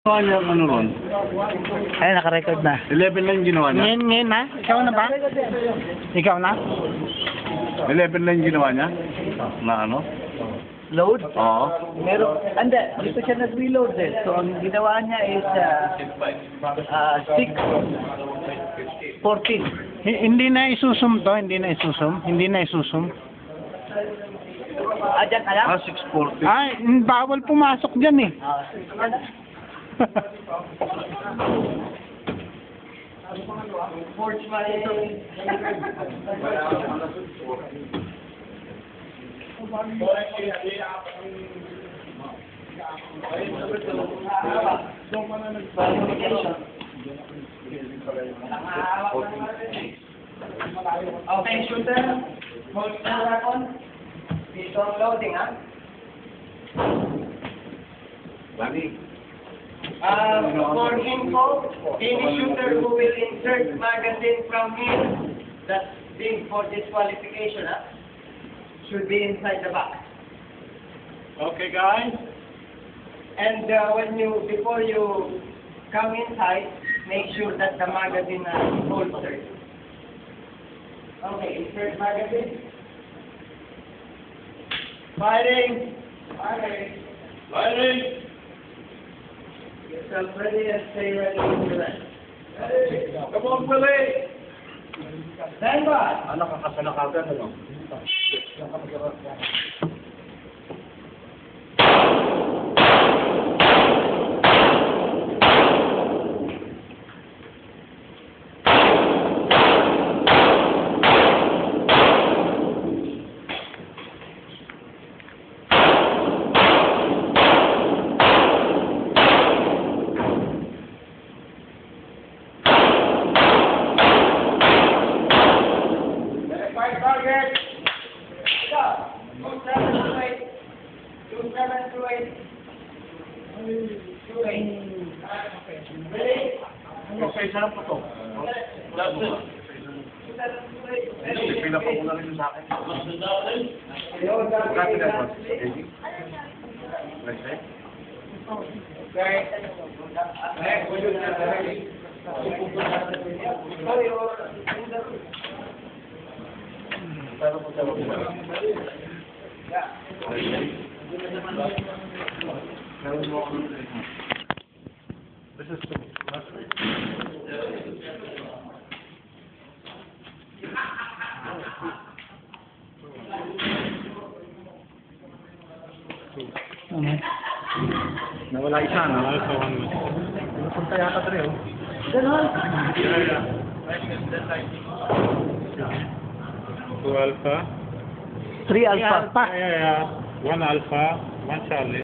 Ginawa niya ano ron? Ay, naka-record na. 11 lang ginawa niya? Ngayon na? Ikaw na ba? Ikaw na? 11 lang ginawa niya? Na ano? Load? Oo. Meron, hindi pa siya nag-reload eh. So, ang ginawa niya is 6:14. Hindi na isusum to, hindi na isusum. Hindi na isusum. Dyan ka lang? 6:40. Ay, bawal pumasok dyan eh. Forge my... Okay, shooter. Hold the weapon. Dito ang loading, ha? For info, any shooter who will insert magazine from here, that's big for disqualification, ha? Should be inside the box. Okay, guys. And before you come inside, make sure that the magazine is holstered. Okay, insert magazine. Firing. Firing. Firing! Get yourself ready and stay ready to rest. Come on, Billy! Stand by. Nakakasana ka agad, ano? Target! Stop. 2728. 2728. 28. Ready? Okay, sarap po to. Pinapakuna rin sa akin. Copy that one. Eddie? Okay. This is Ano? nawala isa, no? Punta yata rin, oh. Ganon. Two alpha. 3 alpha. Yeah. 1 alpha, 1 Charlie.